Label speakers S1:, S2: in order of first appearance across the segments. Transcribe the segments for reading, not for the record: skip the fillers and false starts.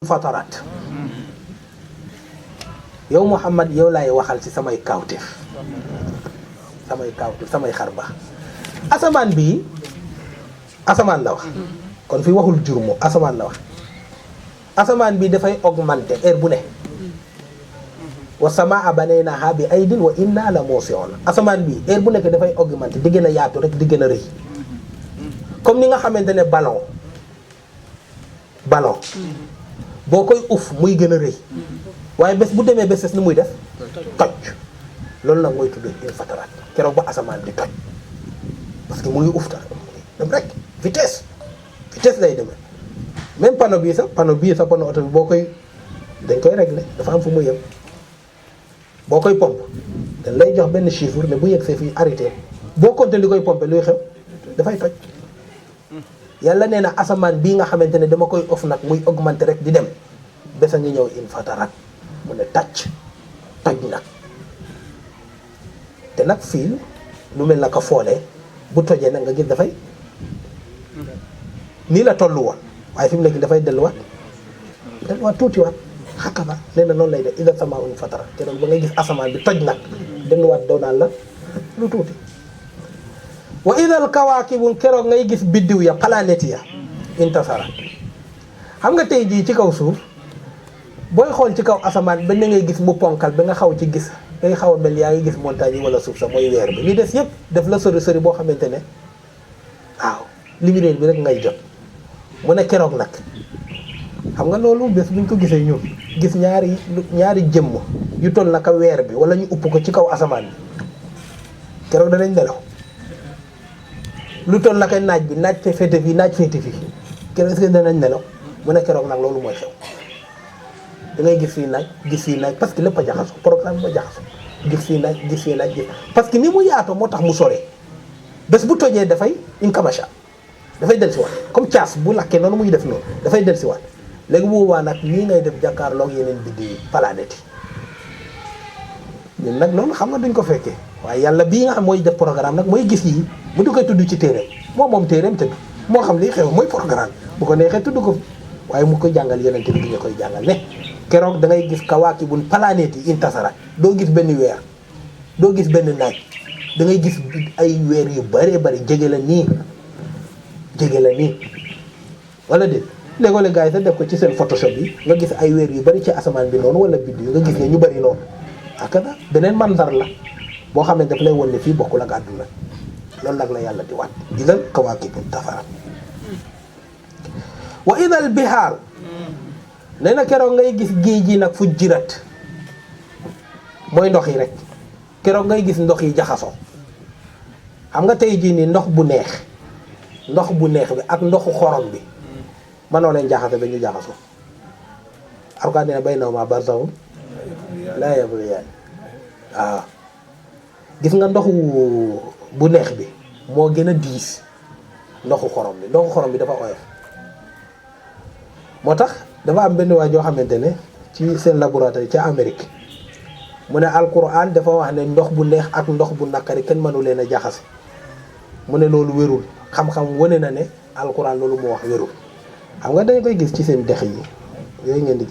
S1: fataraat yow Muhammad yow laay waxal ci samay kawteef samay xar baax asamaan bii asamaan la wax kon fi waxul jur moom asamaan la wax asamaan bii dafay augmenter heure bu ne wa samaa banaynaha bi aydin wa inna la muusi'un asamaan bii heure bu nekk dafay augmenter di gën a yaatu rek di gën a rëy comme ni nga xamante ne ballon boo koy uf muy gën a rëy waaye bés bu demee bés ni muy def toj loolu nag mooy tuddee une fataraat keroog ba asamaan di toj parce que mu ngi uf ta dem rek vitesse lay demee même panneau bii sax panneau oto bi boo koy dañ koy régler dafa am fu mu yem boo koy pompe dañ lay jox benn chiffre ne bu yegg see fii arrêté boo compté li koy pompe luy xew dafay toj yàlla nee na asamaan bii nga xamante ne dama koy of nag muy augmenter rek di dem bés a ngi ñëw in fataraat mu ne toj nag te nag fii lu mel na ko foolee bu tojee nag nga gis dafay nii la tollu woon waaye fi mu nekk dafay delluwaat tuutiwaat xakaba nee na noonu lay def ida sama un fatara te ba ngay gis asamaan bi toj nag delluwaat daw naan la lu tuuti wa idal kawaakibu keroog ngay gis biddiw ya planète ya intasara xam nga tey jii ci kaw suuf booy xool ci kaw asamaan ba na ngay gis mu ponkal ba nga xaw ci gis ngay xaw a mel yaa ngi gis montagne yi wala suuf sax mooy weer bi li des yëpp def la sori boo xamante ne waaw lumière bi rek ngay jot mu ne keroog nag xam nga loolu bés buñ ko gisee ñun gis ñaari jëmm yu toll naka weer bi wala ñu upp ko ci kaw asamaan bi keroog danañ nelaw lu toll naka naaj bi naaj féete fii naaj féete fii keroog est-ce que danañ nelaw mu ne keroog nag loolu mooy xew da ngay gis fii naaj parce que lépp a jaxaso programme ba jaxaso gis fii naaj parce que ni mu yaatoo moo tax mu soree bés bu tojee dafay une kamasha dafay del si waat comme caas bu lakkee noonu muy def noonu dafay del si waat léegi bu boobaa nag nii ngay def jàkkaarloog yeneen biddi planète yi ñun nag loolu xam nga duñ ko fekkee waaye yàlla bii nga xam mooy def programme nag mooy gis yi mu di koy tudd ci téeréem moom téeréem tëdd moo xam lii xew mooy programme bu ko neexee tudd ko waaye mu koy jàngal yeneen bi ñu koy jàngal ne keroog da ngay gis kawaakibun planète yi intasara doo gis benn weer doo gis benn naaj da ngay gis ay weer yu bëree bëri jege la nii wala déet léeg-léeg gars yi sax def ko ci seen photoshop yi nga gis ay weer yu bëri ci asamaan bi noonu wala biddi yu nga gis ne ñu bëri noonu akada beneen manzar la boo xam ne daf lay won ne fii bokkul ak àdduna loolu nag la yàlla di waat idal kawaakibun tafarat wa idal bihaar nee na keroog ngay gis géej gi nag fu jirat mooy ndox yi rek keroog ngay gis ndox yi jaxasoo xam nga tey jii nii ndox bu neex bi ak ndoxu xorom bi mënoo leen jaxase ba ñu jaxasoo alquran nee na baynahuma barzakhun laa yabghiyaan waaw gis nga ndoxu bu neex bi moo gën a diis ndoxu xorom bi dafa oyof moo tax dafa am benn waay joo xamante ne ci seen laboratoire ca Amérique mu ne alquran dafa wax ne ndox bu neex ak ndox bu naqari kenn mënu leen a jaxase mu ne loolu wérul xam-xam wane na ne alquran loolu moo wax wérul xam nga dañ koy gis ci seen dex yi yooyu ngeen di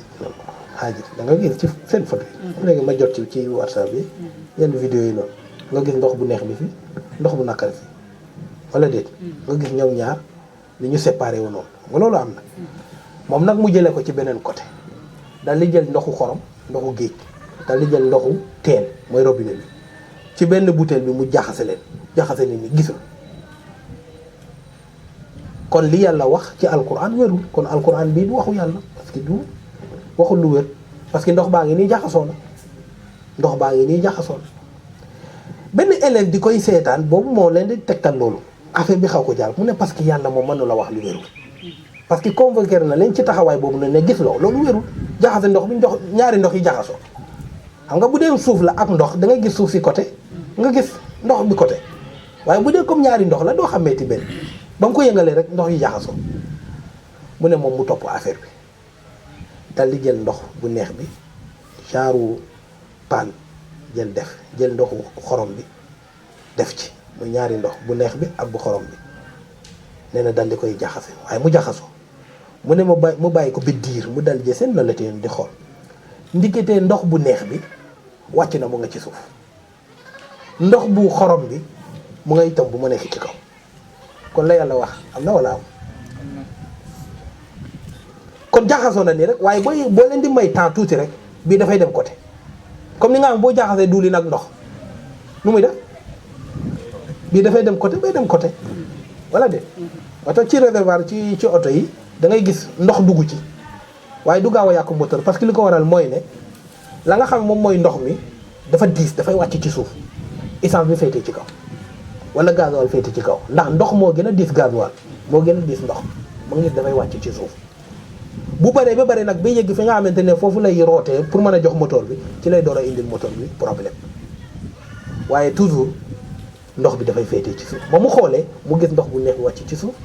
S1: xaajit da nga gis ci seen photo yi léegi ma jot ci WhatsApp bi yenn vidéo yi noonu nga gis ndox bu neex bi fi ndox bu naqari fi wala déet nga gis ñoom ñaar ni ñu séparé wu noonu nga loolu am na moom nag mu jëlee ko ci beneen côté daal di jël ndoxu xorom ndoxu géej daal di jël ndoxu teen mooy robinet bi ci benn bouteille bi mu jaxase leen ni gisul kon li yàlla wax ci alquran wérul kon alquran bii du waxu yàlla parce que du waxul lu wér parce que ndox baa ngi nii jaxasoo na benn élève di koy seetaan boobu moo leen di tegtal loolu affaire bi xaw ko jàll mu ne parce que yàlla moom mënu la wax lu wérul parce que convoqué na leen ci taxawaay boobu ne gis loolu wérul jaxase ndox bi ñaari ndox yi jaxasoo xam nga bu dee suuf la ak ndox da ngay gis suuf si côté nga gis ndox bi côté waaye bu dee comme ñaari ndox la doo xamee ti benn ba mu ko yëngalee rek ndox yi jaxasoo mu ne moom mu topp affaire bi dal di jël ndox bu neex bi genre paan jël ndoxu xorom bi def ci muy ñaari ndox bu neex bi ak bu xorom bi nee na dal di koy jaxase waaye mu jaxasoo mu ne mu bàyyi ko bi diir mu dal jë seen loolu la teen di xool ndiketee ndox bu neex bi wàcc na mu nga ci suuf ndox bu xorom bi mu ngay itam bu ma nekk ci kaw kon la yàlla wax am na wala am kon jaxasoo na nii rek waaye boo leen di may temps tuuti rek bii dafay dem côté comme ni nga xam boo jaxasee diwlin ak ndox nu muy def bii dafay dem côté bay dem côté wala de oto ci réservoir ci oto yi da ngay gis ndox dugg ci waaye du gaaw a yàqu moteur parce que li ko waral mooy ne la nga xam moom mooy ndox mi dafa diis dafay wàcc ci suuf essence bi féete ci kaw wala gasoil féete ci kaw ndax ndox moo gën a diis gasoil moo gën a diis ndox mu ngi dafay wàcc ci suuf bu bëree ba bëri nag ba yëgg fi nga xamante ne foofu lay rootee pour mën a jox moteur bi ci lay door a indil moteur bi problème waaye toujours ndox bi dafay féete ci suuf ba mu xoolee mu gis ndox bu neex bi wàcc ci suuf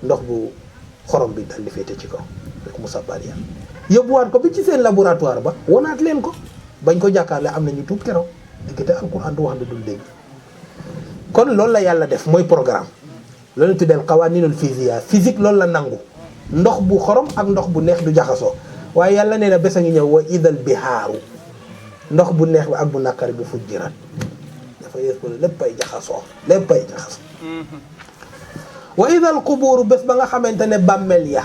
S1: ndox bu xorom bi dal di féete ci kaw rek mu sabbaal yàlla yóbbuwaat ko bi ci seen laboratoire ba wonaat leen ko bañ ko jàkkaarle am nañu tuub keroog diggante alquran du wax ne dul dégg kon loolu la yàlla def mooy programme loolu la tuddee qawaninul physique loolu la nangu ndox bu xorom ak ndox bu neex du jaxasoo waaye yàlla nee na bés a ngi ñëw wa idal bihaaru ndox bu neex bi ak bu naqari bi fujjirat dafa yées ko léppay jaxasoo wa idal qubuuru bés ba nga xamante ne bàmmeel ya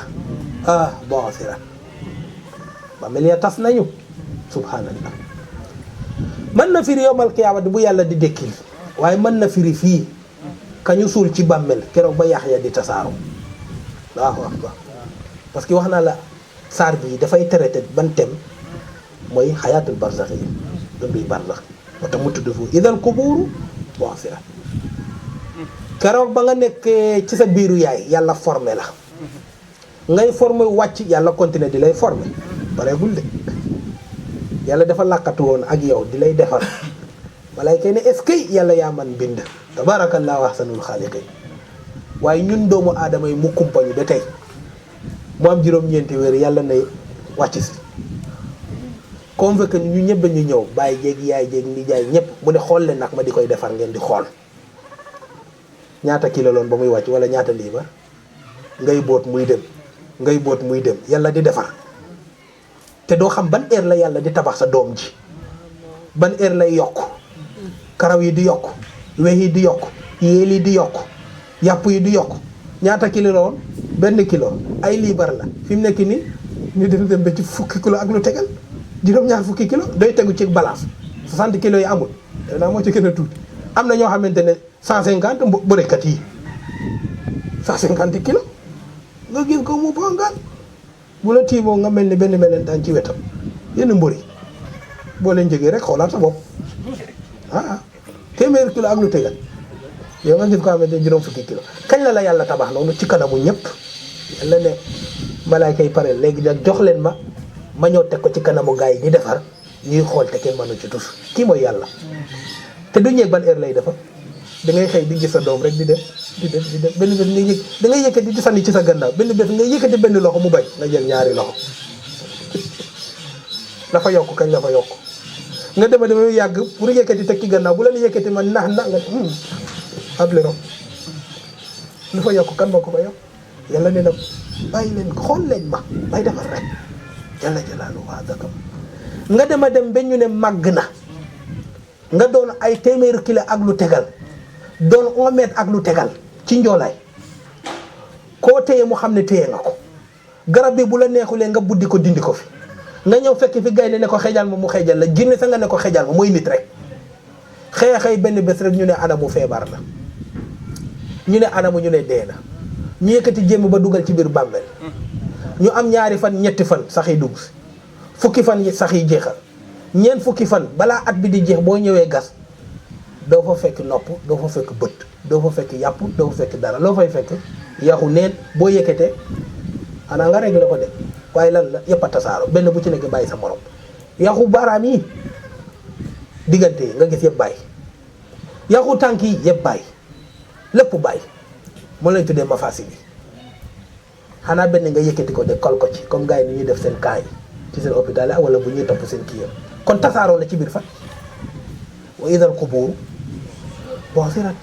S1: bu'thirat bàmmeel ya tas nañu subhanallah mën na firi yowmal qiyaamati bu yàlla di dékkil waaye mën na firi fii kañu suul ci bàmmeel keroog ba Yaxya di tasaaru Allahu akbar parce que wax naa la saar bii dafay traité ban thème mooy xayaatul barzax yi dunduy barzax moo tax mu tudd fu idal qubuuru bu'thirat keroog ba nga nekkee ci sa biiru yaay yàlla formé la ngay formé wàcc yàlla continuer di lay formé pareegul de yàlla dafa làkkatu woon ak yow di lay defar malayka ne est-ce que yàlla yaa man bind tabarakallahu ahsanul xaaliqiin waaye ñun doomu aadama yi mu kumpañu ba tey mu am juróom-ñeenti weer yàlla nay wàcc si convoqué ñu ñëpp ñu ñëw bàyyi jéeg yaay jéeg nijaay ñëpp mu ne xool leen nag ma di koy defar ngeen di xool ñaata kilo loon ba muy wàcc wala ñaata liibar ngay boot muy dem ngay boot muy dem yàlla di defar te doo xam ban heure la yàlla di tabax sa doom ji ban heure lay yokk karaw yi di yokk wex yi di yokk yéel yi di yokk yàpp yi di yokk ñaata kilo la woon benn kilo ay liibar la fi mu nekk nii ñu dem ba ci fukki kilo ak lu tegal juróom-ñaar fukki kilo doy tegu ci balance 60 kilos yi amul danaa moo ci gën a tuuti am na ñoo xamante ne 150 bërekat yi 150 kilos nga gis ko mu bongaan bu la tiimoo nga mel ni benn melentaan ci wetam yenn mbëri boo leen jógee rek xoolaat sa bopp téeméer kilo ak lu tegal yow nga gis ko xamante ne juróom fukki kilo kañ la yàlla tabax noonu ci kanamu ñëpp yàlla ne malaayka yi pare léegi nag jox leen ma ñëw teg ko ci kanamu gars yi di defar ñuy xool te kenn mënu ci tus kii mooy yàlla te du ñeeg ban heure lay defar da ngay xëy di gis sa doom rek di dem benn bés nga da ngay yëkkati di sànni ci sa gannaaw benn bés nga yëkkati benn loxo mu bañ nga jël ñaari loxo dafa yokk kañ la fa yokk nga dema yàgg pour yëkkati teg ci gannaaw bu la ni yëkkati man nax nga ab lero lu fa yokk kan moo ko fa yokk yàlla ne na bàyyi leen xool leen ma may defar rek jalla jalaaluhu wa azakam nga dem ba ñu ne màgg na nga doon ay téeméeri kilo ak lu tegal doon 1 mètre ak lu tegal ci njoolaay koo téye mu xam ne téye nga ko garab bi bu la neexulee nga buddi ko dindi ko fi nga ñëw fekk fi gaynde ne ko xejal ma mu xejal la jinne sa nga ne ko xejal ma mooy nit rek xëy benn bés rek ñu ne anamu feebar na ñu ne anamu ñu ne dee na ñu yëkkati jéem ba dugal ci biir bàmmeel ñu am 2 fan 3 fan sax yi dugg si fukki fan yi sax yi jeexal ñeent fukki fan balaa at bi di jeex boo ñëwee gas doo fa fekk nopp doo fa fekk bët doo fa fekk yàpp doo fa fekk dara loo fay fekk yaxu neen boo yëkkatee xanaa nga réglé ko de waaye lan la yëpp a tasaaro benn bu ci nekk bàyyi sa morom yaxu baaraam yi diggante yi nga gis yëpp bàyyi yaxu tànk yi yëpp bàyyi lépp bàyyi moo lañ tuddee mafaasi bi xanaa benn nga yëkkati ko de kol ko ci comme gars yi ni ñuy def seen cas yi ci seen hôpital yi wala bu ñuy topp seen kii yëpp kon tasaaroo na ci biir fan wa idal qubuur bu'thirat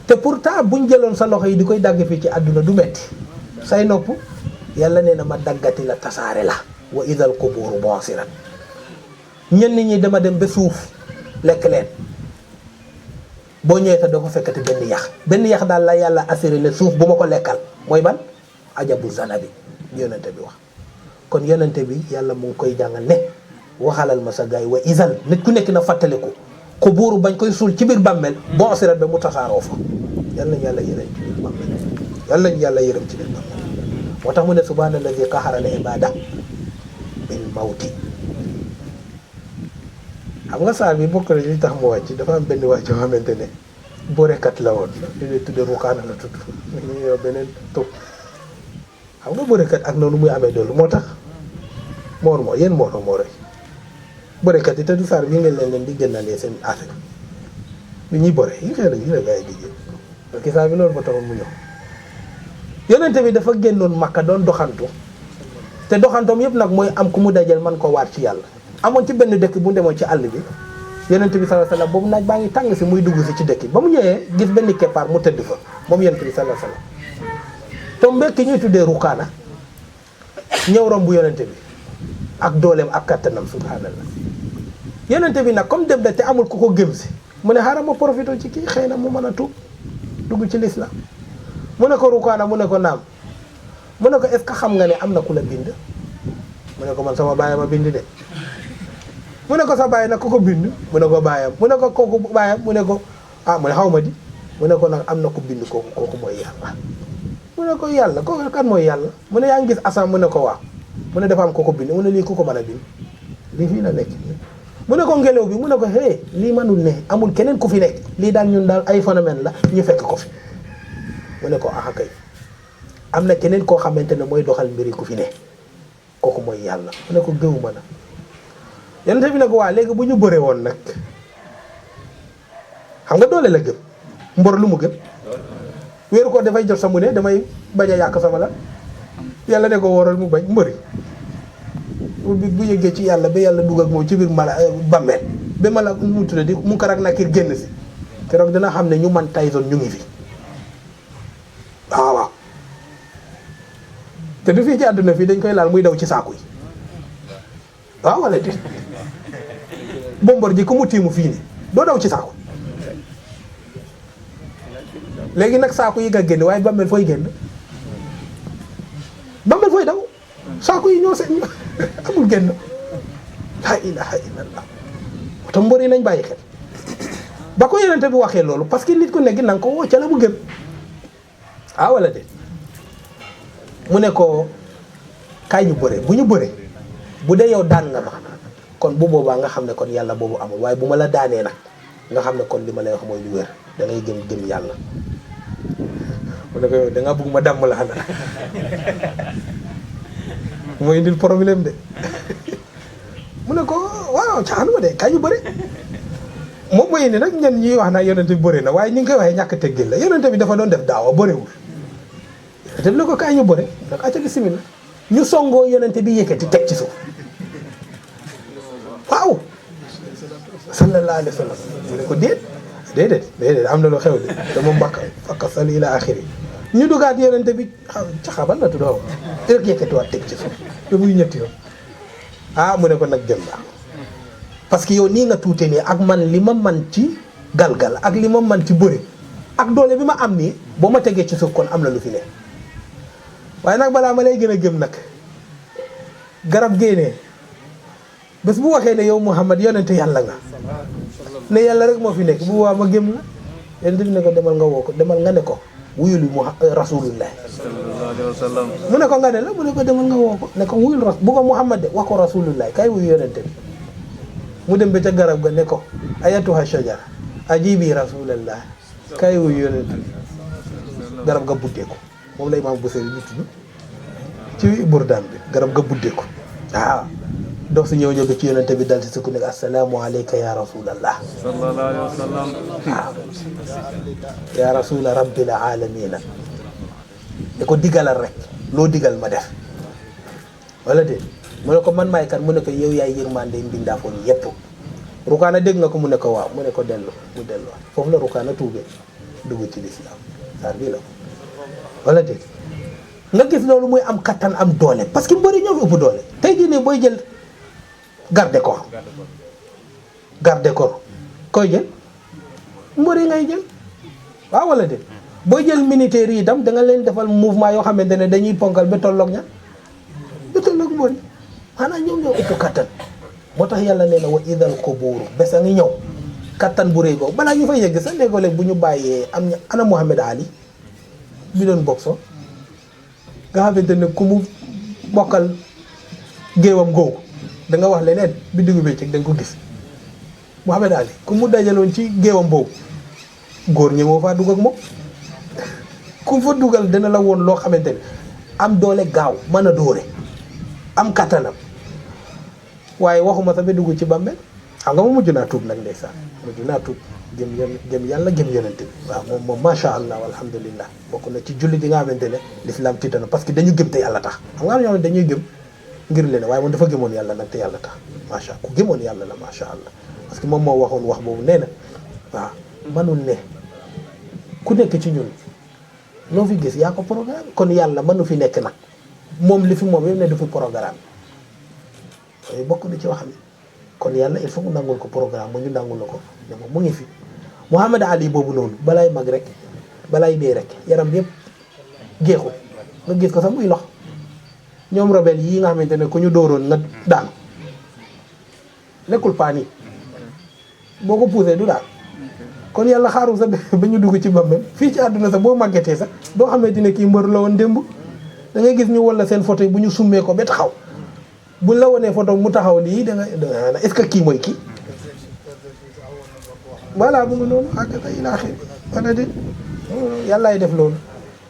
S1: te pourtant buñ jëloon sa loxo yi di koy dagg fii ci àdduna du metti say nopp yàlla nee na ma daggati la tasaare la wa idal quburu bu'sirat ñenn ñi dama dem ba suuf lekk leen boo ñëwee te doo ko fekkati benn yax daal la yàlla assuré ne suuf bu ma ko lekkal mooy ban ajabu zana bi yonente bi wax kon yonente bi yàlla mu ngi koy jàngal ne waxalal ma sa gaay wa isal nit ku nekk na fàttaliku quburu bañ koy suul ci biir bàmmeel bu'sirat ba mu tasaaroo fa yàlla nañu yàlla yërëm ci biir bàmmeel yàlla nañu yàlla yërëm ci biir bàmmeel moo tax mu ne subhaanallazi qahara al ibaada bil mawti xam nga saar bi bokk na li tax mu wàcc dafa am benn wàcc yoo xamante ne borekat la woon li lay tudde rukaana la tudd ñu yow beneen tur xam nga borekat ak noonu muy amee doolu moo tax yéen mooroy borekat yi te du saar bi ngeen leen di gënnalee seen affaire bi ñuy bore yi xëy na ñu ne gars yi di jël parce que saar bi loolu ba taxoon mu ñëw yonente bi dafa génnoon Makka doon doxantu te doxantoom yëpp nag mooy am ku mu dajal man ko waat ci yàlla amoon ci benn dëkk bu demoon ci àll bi yonent bi sallallahu alayhi wasallam boobu naaj baa ngi tàng si muy dugg si ci dëkk ba mu ñëwee gis benn keppaar mu tëdd fa moom yonent bi sallallahu alayhi wasallam te mbekk ñuy tuddee rukaana ñëw romb yonent bi ak dooleem ak kattanam subhanallah yonent bi nag comme dem da te amul ku ko gëm si mu ne xaaral ma profité ci kii xëy na mu mën a tuub dugg ci l'islam mu ne ko rukaana mu ne ko naam mu ne ko est-ce que xam nga ne am na ku la bind mu ne ko man sama baay ma bind de mu ne ko sa baay nag ku ko bind mu ne ko baayam mu ne ko kooku baayam mu ne ko mu ne xaw ma di mu ne ko nag am na ku bind kooku mooy yàlla mu ne ko yàlla kooku kan mooy yàlla mu ne yaa ngi gis asamaan mu ne ko waaw mu ne dafa am ku ko bind mu ne lii ku ko mën a bind lii fii la nekk mu ne ko ngelaw bi mu ne ko hé lii manul ne amul keneen ku fi nekk lii daal ñun daal ay phénomène la ñu fekk ko fi mu ne ko kay am na keneen koo xamante ne mooy doxal mbiri ku fi ne kooku mooy yàlla mu ne ko gëwuma na yonent bi ne ko waa léegi bu ñu bëree woon nag xam nga doole la gëm mbor lu mu gëm wéeru ko dafay jot sa mu ne damay bañ a yàq sama la yàlla ne ko waral mu bañ mbëri bu yëggee ci yàlla ba yàlla dugg ak moom ci biir mala bàmmeel ba mala mu tudde di mu karak nakir génn si keroog dina xam ne ñu man Tyson ñu ngi fi waaw te du fii ci àdduna fii dañ koy laal muy daw ci saaku yi waaw wala di bombar ji ku mu tiimu fii nii doo daw ci saaku léegi nag saaku yi nga génn waaye bàmmeel fooy génn bàmmeel fooy daw saaku yi ñoo seen amul génn la ilaha illallah te mbër yi nañ bàyyi xel ba ko yonente bi waxee loolu parce que nit ku nekk na nga ko woo ca la mu gëm wala de mu ne ko kaay ñu bëre bu ñu bëre bu dee yow daan nga ma kon bu boobaa nga xam ne kon yàlla boobu amul waaye bu ma la daanee nag nga xam ne kon li ma lay wax mooy lu wér da ngay gëm yàlla mu ne ko yow da nga bëgg ma dàmm la xanaa mooy indil problème de mu ne ko waaw caaxaan ma de kaay ñu bëre moom mooy indi nag ñenn ñuy wax naa yonente bi bëre na waaye ni nga koy waxee ñàkk teggil la yonente bi dafa doon def daawa bëriwul te ne ko kaay ñu bëre donc acca bismillah ñu songoo yonente bi yëkkati teg ci suuf waaw sallallahu alayhi wa sallam mu ne ko déedéet am na lu xew de dama mbakka fakka sal ila axiri ñu dugaat yonente bi ca xabal la tuddoo rek yëkkatiwaat teg ci suuf te muy ñetti yoon mu ne ko nag jëm la parce que yow nii nga tuute nii ak man li ma man ci galgal ak li ma man ci bëre ak doole bi ma am nii boo ma tegee ci suuf kon am na lu fi ne waaye nag balaa ma lay gën a gëm nag garab génnee bés bu waxee ne yow Muhammad yonente yàlla nga ne yàlla rek moo fi nekk bu waa ma gëm la yonente bi ne ko demal nga woo ko demal nga ne ko wuyul rasulullah sallallahu alayhi wa sallam mu ne ko nga ne la mu ne ko demal nga woo ko ne ko wuyul bu ko Muhammad de wax ko rasulullah kay wuyu yonente bi mu dem ba ca garab ga ne ko ayatuha shajara ajibi rasulallah kay wuyu yonente bi garab ga buddeeku moom la imaam Busiri ñu tudd ci burdaam bi garab ga buddeeku dox si ñëw ba ci yonente bi dal si sukk ne assalaamu alayka ya rasulallah sallallahu alayhi wa sallam ya rasula rabbil alamina da ko digalal rek loo digal ma def wala de mu ne ko man maay kan mu ne ko yow yaay yërmande mbindaafoon yépp rukaana dégg nga ko mu ne ko waaw mu ne ko dellu mu dellu foofu la rukaana tuubee dugg ci lislaam saar bii la wala de nga gis loolu muy am kattan am doole parce que mbëri ñoo fi ëpp doole tey jii nii booy jël garde corps koy jël mbëri ngay jël waaw wala de booy jël militaire yi itam da nga leen defal mouvement yoo xamante ne dañuy ponkal ba tolloog mbëri maanaam ñoom ñoo ëpp kattan moo tax yàlla nee na wa idal qubuur bés a ngi ñëw kattan bu rëy googu balaa ñu fay yegg sax léegoo-léeg bu ñu bàyyee am ana Muhammad Ali bi doon boxo nga xamante ne ku mu bokkal géewam googu da nga wax leneen bi diggu bëccëg da nga ko gis Muhammad Ali ku mu dajaloon ci géewam boobu góor ñi moo faa dugg ak moom ku fa dugal dana la woon loo xamante ne am doole gaaw mën a dóore am kattanam waaye waxuma sax ba dugg ci bàmmeel xam nga ma mujj naa tuub nag ndeysaan mujj naa tuub gëm yàlla gëm yonente bi waaw moom macha allah alhamdulillah bokk na ci julli di nga xamante ne l'islam tiitana parce que dañu gëm te yàlla tax xam nga am ñoo xam ne dañuy gëm ngir leen waaye moom dafa gëmoon yàlla nag te yàlla tax macha allah ku gëmoon yàlla la macha allah parce que moom moo waxoon wax boobu nee na waaw manul ne ku nekk ci ñun loo fi gis yaa ko programme kon yàlla mënu fi nekk nag moom li fi moom yëpp ne du fi programme yooyu bokk na ci waxam kon yàlla il faut mu nangul ko programme mu ñu nangul la ko ne moom mu ngi fi Muhammad Ali boobu noonu balaay mag rek balaay dee rek yaram yëpp jeexul nga gis ko sax muy lox ñoom rebelle yii nga xamante ne ku ñu dooroon nga daanu nekkul paan yi boo ko poussé du daal kon yàlla xaarul sax ba ñu dugg ci bambam fii ci àdduna sax boo màggetee sax doo xamante ne kii mbër la woon démb da ngay gis ñu walla seen photo yi bu ñu summee ko ba taxaw buñ la wonee photo mu taxaw lii da nga est-ce que kii mooy kii voilà mu ngi noonu hakata ilaaxir wala de yàllaay def loolu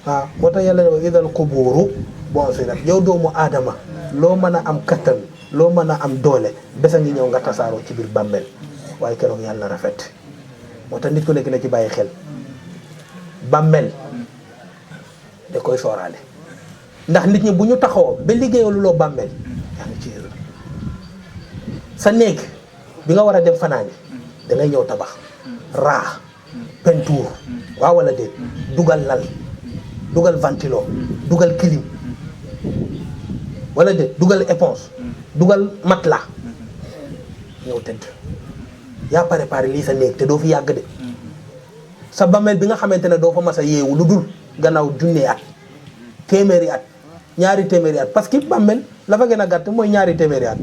S1: waaw moo tax yàlla ne idal qubuuru bu'thirat yow doomu aadama loo mën a am kattan loo mën a am doole bés a ngi ñëw nga tasaaroo ci biir bàmmeel waaye keroog yàlla rafet moo tax nit ku nekk na ci bàyyi xel bàmmeel da koy sooraale ndax nit ñi bu ñu taxawoo ba liggéeyalu loo bàmmeel yaa ngi ci erreur sa néeg bi nga war a dem fanaani da ngay ñëw tabax raax peinture waaw wala déet dugal lal dugal ventilo dugal clim wala déet dugal éponge dugal matelas ñëw tëdd yaa préparé lii sa néeg te doo fi yàgg de sa bàmmeel bi nga xamante ne doo fa mas a yeewu lu dul gannaaw junne at téeméeri at ñaari téeméeri at parce que bàmmeel la fa gën a gàtt mooy ñaari téeméeri at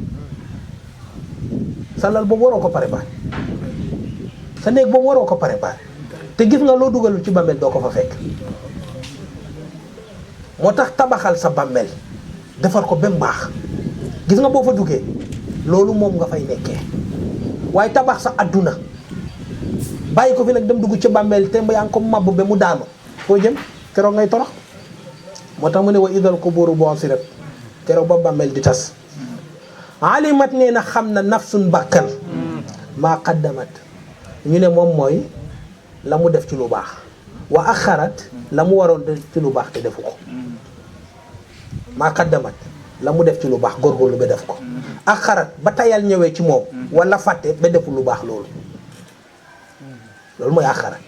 S1: sa lal boobu waroo ko préparé sa néeg boobu waroo ko préparé te gis nga loo dugalul ci bàmmeel doo ko fa fekk moo tax tabaxal sa bàmmeel defar ko ba mu baax gis nga boo fa duggee loolu moom nga fay nekkee waaye tabax sa adduna bàyyi ko fi nag dem dugg ci bàmmeel te yaa ngi ko màbb ba mu daanu foo jëm keroog ngay torox moo tax mu ne wa idal qubuuru bu'thirat keroog ba bàmmeel di tas alimat nee na xam na nafsun bakkan maa qaddamat ñu ne moom mooy la mu def ci lu baax wa axarat la mu waroon def ci lu baax te defu ko maa qaddamat la mu def ci lu baax góorgóorlu ba def ko axarat ba tayal ñëwee ci moom wala fàtte ba defu lu baax loolu mooy axarat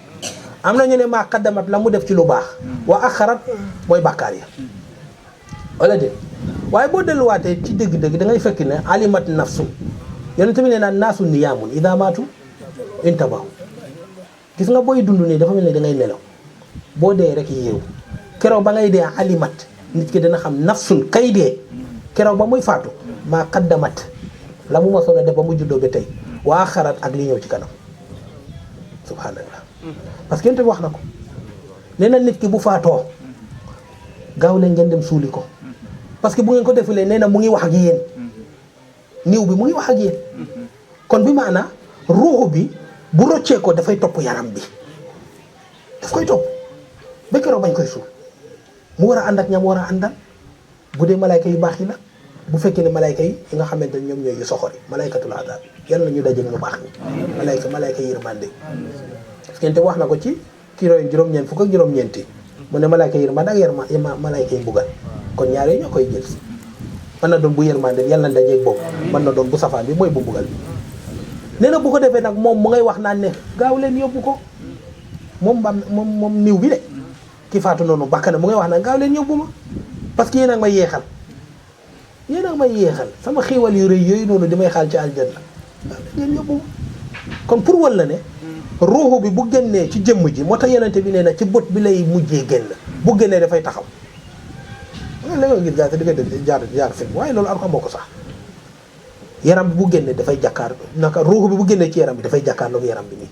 S1: am na ñu ne maa qaddamat la mu def ci lu baax wa axarat mooy bàkkaar ya wala de waaye boo delluwaatee ci dëgg-dëgg da ngay fekk ne alimat nafsu yonent bi ne naan naasu niyaamun idaa maatu intabahu gis nga booy dund nii dafa mel ne da ngay nelaw boo dee rek yéew keroog ba ngay dee alimat nit ki dana xam nafsun kay dee keroog ba muy faatu maa qaddamat la mu masoon a def ba mu juddoo ba tey waa xarat ak li ñëw ci kanam subhanallah parce que yonent bi wax na ko nee na nit ki bu faatoo gaaw leen ngeen dem suuli ko parce que bu ngeen ko defulee nee na mu ngi wax ak yéen niw bi mu ngi wax ak yéen kon bi maanaa ruuxu bi bu roccee ko dafay topp yaram bi daf koy topp ba keroog bañ koy suul mu war a ànd ak ñam war a àndal bu dee malayka yu baax yi la bu fekkee ne malayka yi nga xamante ne ñoom ñooy yu soxor yi malaykatul azab yal na ñu daje ñu baax ñi malayka yërmande parce que te wax na ko ci kiroy juróom-ñeent fukk ak juróom-ñeenti mu ne malayka yërmande ak malayka yi mbugal kon ñaaree ñoo koy jël mën na doon bu yërmande yal na dajeeg boobu mën na doon bu safaan bi mooy bu mbugal bi nee na bu ko defee nag moom mu ngay wax naan ne gaaw leen yóbbu ko moom niw bi de ki faatu noonu bakk na mu ngay wax naan gaaw leen yóbbu ma parce que yéen a may yeexal yéen a may yeexal sama xiiwal yu rëy yooyu noonu di may xaal ci aljanna ngeen yóbbu kon pour wal la ne ruuxu bi bu génnee ci jëmm ji moo tax yenente bi nee na ci bët bi lay mujjee génn bu génnee dafay taxaw la nga gis gaa te di nga dem jaar film waaye loolu am xamoo ko sax yaram bi bu génnee dafay jàkkaar naka ruuxu bi bu génnee ci yaram bi dafay jàkkaarloog yaram bi nii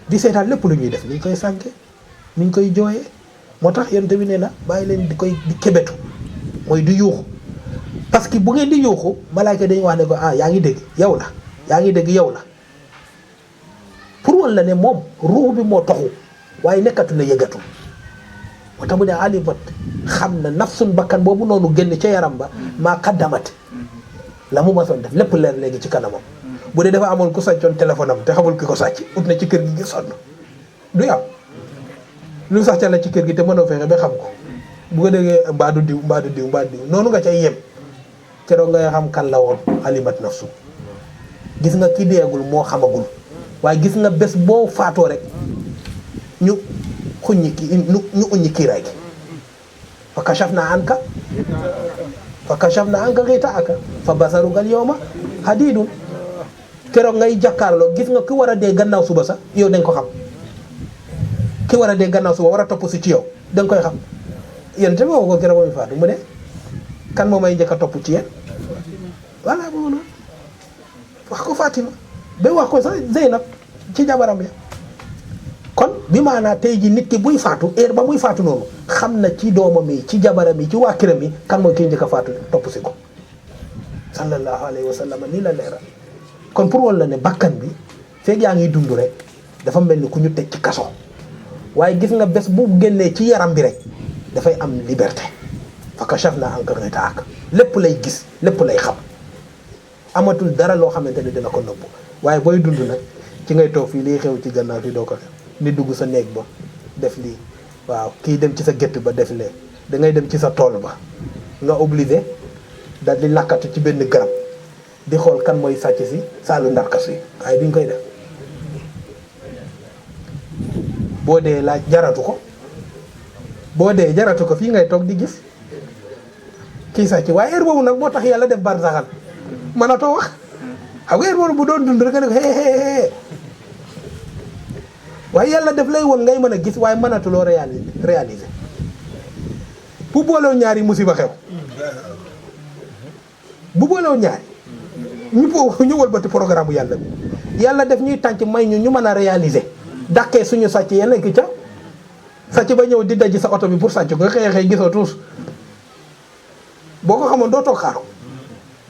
S1: di seetaan lépp lu ñuy def ni ñu koy sànke ni ñu koy jooyee moo tax yenente bi nee na bàyyi leen di kebetu mooy di yuuxu parce que bu ngeen di yuuxu malaaka dañuy wax ne ko yaa ngi dégg yow la yaa ngi dégg yow la pour wal la ne moom ruux bi moo taxu waaye nekkatu la yëgatu moo tax mu ne alimat xam na nafsun bakkan boobu noonu génn ca yaram ba maa xaddamat la mu masoon def lépp leer léegi ci kanamam bu dee dafa amoon ku sàccoon téléphone am te xamul ki ko sàcc ut na ci kër gi sonn du am lu sàcc la ci kër gi te mënoo fexe ba xam ko bu ko déggee mbaadu diw noonu nga cay yem keroog ngay xam kan la woon alimat nafsu gis nga ki deegul moo xamagul waaye gis nga bés boo faatoo rek ñu uññi kiiraay gi fa kashafna anka ghitaaka fa basaruka al-yawma hadiidun keroog ngay jàkkaarloo gis nga ki war a dee gannaaw suba sax yow dañ ko xam ki war a dee gannaaw suba war a topp si ci yow dañ koy xam yéen tamit woo ko keroog mooy faatu mu ne kan moo may njëkk a topp ci yéen voilà boobu noonu wax ko Fatima ba wax ko sax Zeynab ci jabaram ya kon bi maanaa tey ji nit ki buy faatu heure ba muy faatu noonu xam na ci doomam yi ci jabaram yi ci waa këram yi kan mooy kii njëkk a faatu topp si ko sallallahu alayhi wa sallam nii la leeral kon pour wal la ne bakkan bi feeg yaa ngi dund rek dafa mel ni ku ñu teg ci kaso waaye gis nga bés bu génnee ci yaram bi rek dafay am liberté fa kashafna anka ghitaaka lépp lay gis lépp lay xam amatul dara loo xamante ne dina ko nëbbu waaye booy dund nag ci ngay toog fii lii xew ci gannaaw fi doo ko xew ni dugg sa néeg ba def lii waaw kii dem ci sa gétt ba def lee da ngay dem ci sa tool ba nga obligé dal di lakkatu ci benn garab di xool kan mooy sàcc si saalu ndarkas yi waaye duñ koy def boo dee laaj jaratu ko boo dee jaratu ko fii ngay toog di gis kii sàcc waaye heure boobu nag moo tax yàlla def barsaxal mënatoo wax xam nga heure boobu bu doon dund rek nga ne ko hee waaye yàlla def lay woon ngay mën a gis waaye mënatuloo réaliser bu booloo ñaari musiba xew bu booloo ñaari ñu wëlbati programme bu yàlla bi yàlla def ñuy tànc may ñu mën a réaliser dàqee suñu sàcc yenn ki ca sàcc ba ñëw di daj sa oto bi pour sàcc ko nga xëy gisoo tuus boo ko xamoon doo toog xaaru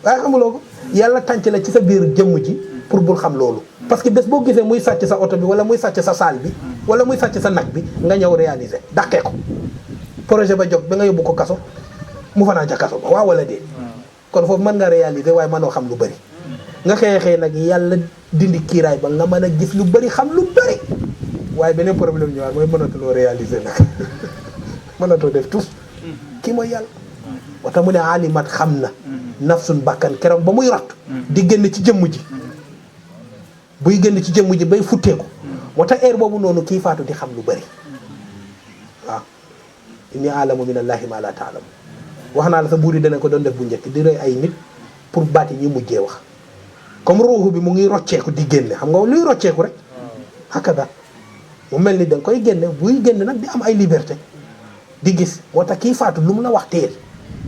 S1: waaye xamuloo ko yàlla tànc la ci sa biir jëmm ji pour bul xam loolu parce que bés boo gisee muy sàcc sa oto bi wala muy sàcc sa saal bi wala muy sàcc sa nag bi nga ñëw réaliser dàqee ko projet ba jóg ba nga yóbbu ko kaso mu fanaan ca kaso ba waaw wala déet kon foofu mën nga réaliser waaye mënoo xam lu bëri nga xëy nag yàlla dindi kiiraay ba nga mën a gis lu bëri xam lu bëri waaye beneen problème ñëwaat mooy mënatuloo réaliser nag mënatoo def tous kii mooy yàlla wata mu ne alimat xam na nafsun bakkan keroog ba muy rot di génn ci jëmm ji buy génn ci jëmm ji bay futteeku moo tax heure boobu noonu kii faatu di xam lu bëri waaw inni alamu min allahi ma la taalamu wax naa la sa buur yi dana ko doon def bu njëkk di rey ay nit pour baati ñi mujjee wax comme ruuxu bi mu ngi rocceeku di génne xam nga luy rocceeku rek hakada mu mel ni da nga koy génne buy génn nag di am ay liberté di gis moo tax kii faatu lu mu la wax téer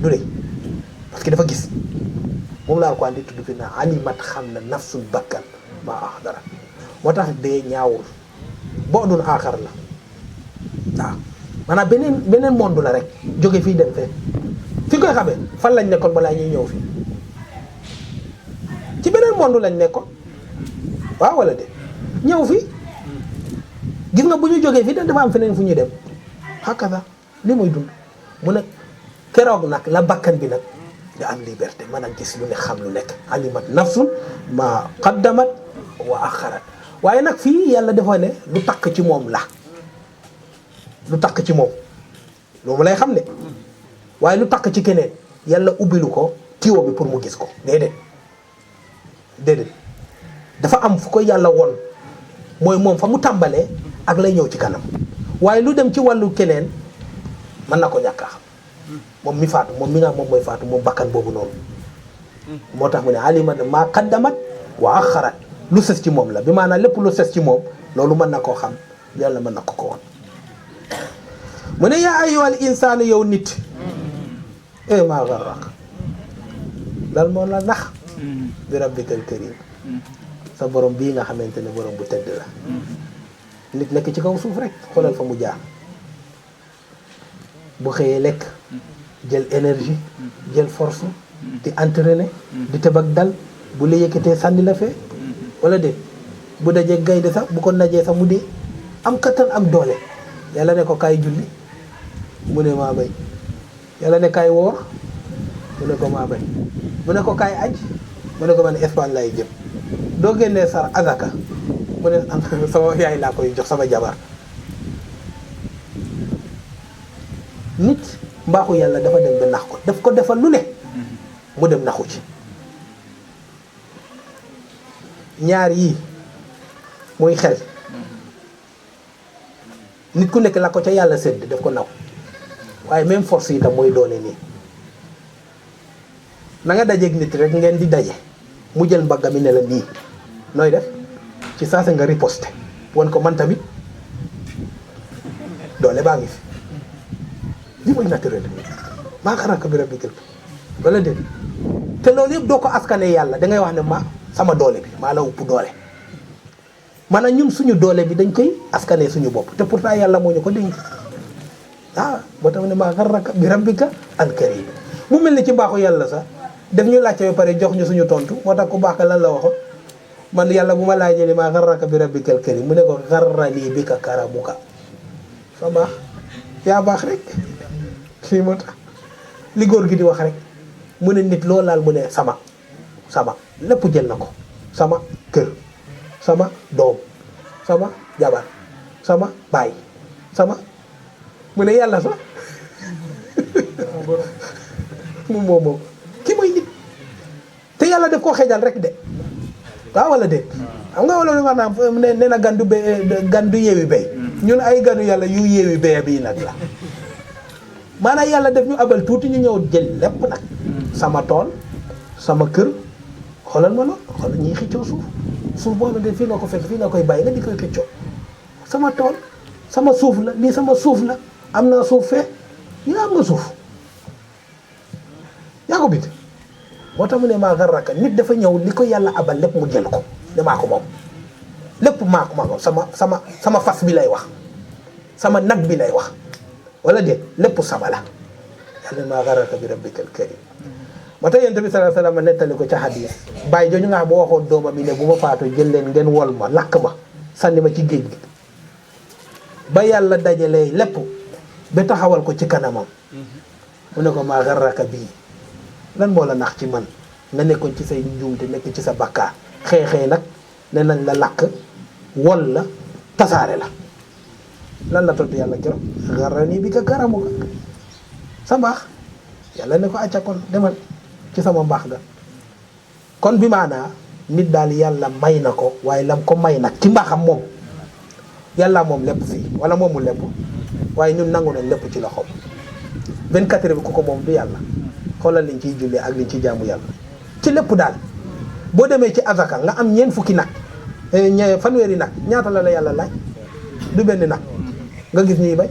S1: du de parce que dafa gis moom laa ko andi tudd fi na alimat xam na nafsul bakkan maa ax dara moo tax dee ñaawul boo dun aaxar la waaw maanaam beneen monde la rek jóge fii dem fee fi koy xamee fan lañ nekkoon balaa ñuy ñëw fii ci beneen monde lañ nekkoon waaw wala de ñëw fii gis nga bu ñu jógee fii dafa am feneen fu ñuy dem hakaza li muy dund mu ne keroog nag la bakkan bi nag nga am liberté mën a gis lu ne xam lu nekk alimat nafsun ma qaddamat wa axarat waaye nag fii yàlla dafa ne lu takk ci moom la lu takk ci moom loolu lay xam ne waaye lu takk ci keneen yàlla ubbilu ko tiwo bi pour mu gis ko déedéet dafa am fu ko yàlla woon mooy moom fa mu tàmbalee ak lay ñëw ci kanam waaye lu dem ci wàllu keneen mën na ko ñàkk a xam moom mi faatu moom mi nga moom mooy faatu moom bakkan boobu noonu moo tax mu ne alima maa qaddamat wa axarat lu sës ci moom la bi maanaam lépp lu sës ci moom loolu mën na koo xam yàlla mën na ko ko woon mu ne yaa ayyuhal insaanu yow nit maa garrak lan moo la nax bi rabbikal karim sa borom bii nga xamante ne borom bu tedd la nit nekk ci kaw suuf rek xoolal fa mu jaar bu xëyee lekk jël énergie jël force di entraîner di tëb ak dal bu la yëkkatee sànni la fee wala déet bu dajee gaynde sax bu ko najee sax mu dee am kattan am doole yàlla ne ko kaay julli mu ne maa bay yàlla ne kaay woor mu ne ko maa bay mu ne ko kaay aj mu ne ko man Espagne lay jëm doo génnee sar azaka mu ne sama yaay laa koy jox sama jabar nit mbaaxu yàlla dafa dem ba nax ko daf ko defal lu ne mu dem naxu ci ñaar yii muy xel nit ku nekk la ko ca yàlla sédd daf ko naw waaye même force yi tam mooy doole nii na nga dajeeg nit rek ngeen di daje mu jël mbagga mi ne la nii nooy def ci saa si nga riposte wan ko man tamit doole baa ngi fi li mooy naturel maa xaraka bi rabbi quelque wala déet te loolu yëpp doo ko askane yàlla dangay wax ne ma sama doole bi maa la upp doole maanaam ñun suñu doole bi dañ koy askane suñu bopp te pourtant yàlla moo ñu ko dénk moo tax ne maa xaraka bi rabbika al karim mu mel ni ci mbaaxu yàlla sax def ñu laajte ba pare jox ñu suñu tontu moo tax ku baax lan la waxoon man yàlla bu ma laajee ni maa xaraka bi rabbika al karim mu ne ko xarrali bika karamuka fa baax yaa baax rek lii moo tax li góor gi di wax rek mu ne nit loo laal mu ne sama lépp jël na ko sama kër sama doom sama jabar sama baay sama mu ne yàlla sax moom ki mooy nit te yàlla def koo xeejal rek de waaw wala déet xam nga wala lu wax naa nee na gandu yeewi bay ñun ay ganu yàlla yu yeewi bay bii nag la maanaam yàlla def ñu abal tuuti ñu ñëw jël lépp nag sama tool sama kër xoolal ma lool xoolal ñiy xëccoo suuf boo xamante fii nga ko fekk fii nga koy bàyyi nga di koy xëccoo sama tool sama suuf la lii sama suuf la am naa suuf fee yaa am nga suuf yaa ko bit moo tax mu ne maa garraka nit dafa ñëw li ko yàlla abal lépp mu jël ko ne maa ko moom lépp maa ko moom sama fas bi lay wax sama nag bi lay wax wala déet lépp sama la yàlla maa garraka bi rabbikal karim moo tax yonent bi sallallahu alayhi wa sallam nettali ko ca xadiis bàyyi jooju nga xam boo waxoon doomam yi ne bu ma faatu jël leen ngeen wol ma lakk ma sànni ma ci géej gi ba yàlla dajalee lépp ba taxawal ko ci kanamam mu ne ko maa garraka bii lan moo la nax ci man nga nekkoon ci say njuumte nekk ci sa bakkaar xëy nag ne nañ la lakk wol la tasaare la lan la tontu yàlla keroog garranii bika karamuka sa mbaax yàlla ne ko acca kon demal ci sama mbaax ga kon bi maanaa nit daal yàlla may na ko waaye lam ko may nag ci mbaaxam moom yàlla moom lépp fii wala moomul lépp waaye ñun nangu nañ lépp ci loxoom 24 heures bi ku ko moom du yàlla xoolal liñ ciy jullee ak liñ ciy jaamu yàlla ci lépp daal boo demee ci azaka nga am ñeent fukki nag fanweeri nag ñaata la yàlla laaj du benn nag nga gis ñuy bay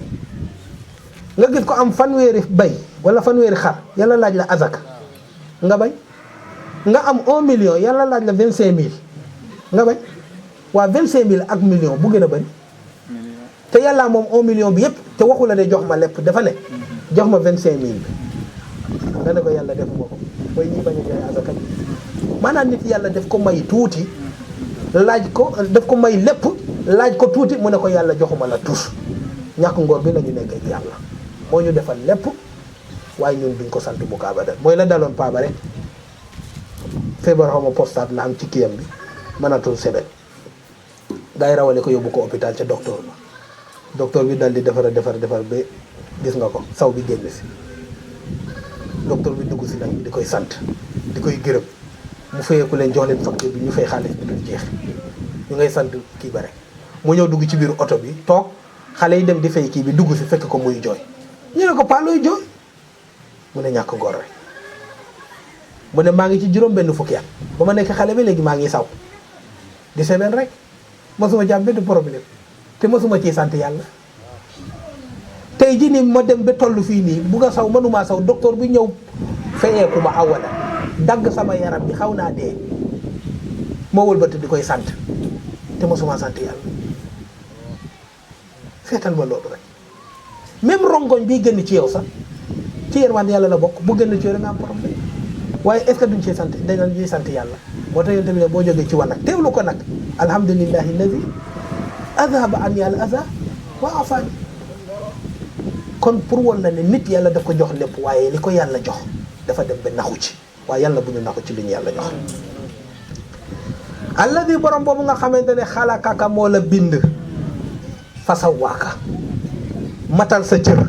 S1: nga gis ko am fanweeri bay wala fanweeri xar yàlla laaj la azaka nga bay nga am 1 million yàlla laaj la 25 000 nga bay waa 25 000 ak million bu gën a bari te yàlla moom 1 million bi yëpp te waxu la ne jox ma lépp dafa ne jox ma 25 000 bi nga ne ko yàlla defuma ko mooy ñi bañ a joxe azaka maanaam nit yàlla def ko may tuuti laaj ko def ko may lépp laaj ko tuuti mu ne ko yàlla joxuma la tus ñàkk ngor bi la ñu nekk ak yàlla moo ñu defal lépp waaye ñun duñ ko sant bu ko abadan mooy la daloon paabare feebar xaw ma prostate la am ci kiyam bi mënatul sebet gaa yi rawale ko yóbbu ko hôpital ca docteur bi dal di defar ba gis nga ko saw bi génn si docteur bi dugg si nag di koy sant di koy gërëm mu fayeeku leen jox leen facture bi ñu fay xaalis bi du jeex ñu ngay sant kii ba rek mu ñëw dugg ci biir oto bi toog xale yi dem di fay kii bi dugg si fekk ko muy jooy ñu ne ko paa looy jooy mu ne ñàkk ngor rek mu ne maa ngi ci juróom benn fukki at ba ma nekk xale ba léegi maa ngi saw di sebeen rek masuma jàmm benn problème te masuma ciy sant yàlla tey ji ni ma dem ba toll fii nii bugg a saw mënumaa saw docteur bi ñëw feyeeku ma awala dagg sama yaram bi xaw naa dee moo wëlbati di koy sant te masuma sant yàlla seetal ma loolu rek même rongoñ bii génn ci yow sax ci yërmande yàlla la bokk bu génn ci yow da nga am problème waaye est-ce que duñ ciy sant dañ ñuy sant yàlla moo tax yéen tamit ne boo jógee ci wanag teewlu ko nag alhamdulillahi alladi adhaba an yàlla aza wa afani kon pour woon na ne nit yàlla daf ko jox lépp waaye li ko yàlla jox dafa dem ba naxu ci waaye yàlla bu ñu naxu ci li ñu yàlla jox alladi borom boobu nga xamante ne xalakaka moo la bind fa sawaaka matal sa cër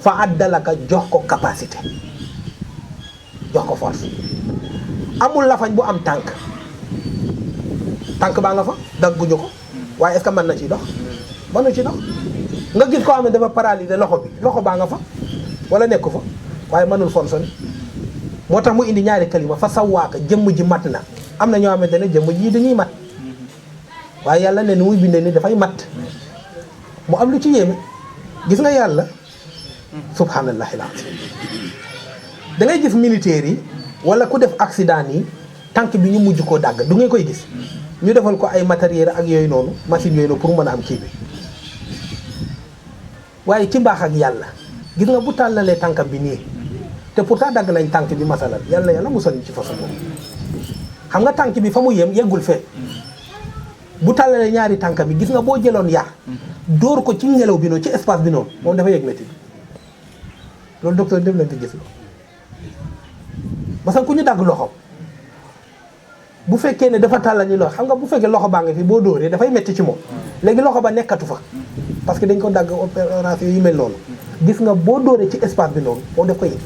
S1: fa addalaka jox ko capacité jox ko force amul lafañ bu am tànk baa nga fa dagguñu ko waaye est-ce que mën na ci dox mënu ci dox nga gis koo xam ne dafa paralysé loxo baa nga fa wala nekku fa waaye mënul fonctionner moo tax mu indi ñaari kalima fa sawaaka jëmm ji mat na am na ñoo xamante ne jëmm ji dañuy mat waaye yàlla ne ni muy bindee ni dafay mat mu am lu ci yéeme gis nga yàlla subhanallahi alazim da ngay gis militaires yi wala ku def accident yi tànk bi ñu mujj koo dàgg du ngay koy gis ñu defal ko ay matériel ak yooyu noonu machine yooyu noonu pour mën a am kii bi waaye ci mbaax ak yàlla gis nga bu tàllalee tànkam bi nii te pourtant dagg nañ tànk bi masalal yàlla musal ñu ci façon boobu xam nga tànk bi fa mu yem yeggul fee bu tàllalee ñaari tànk bi gis nga boo jëloon yar dóor ko ci ngelaw bi noonu ci espace bi noonu moom dafa yëg métti loolu docteur dem nañ fi gis lo parce que ku ñu dagg loxo bu fekkee ne dafa tàllal ni loxo xam nga bu fekkee loxo baa nga fi boo dóoree dafay métti ci moom léegi loxo ba nekkatu fa parce que dañ ko dagg opération yu mel noonu gis nga boo dóoree ci espace bi noonu moom daf ko yëg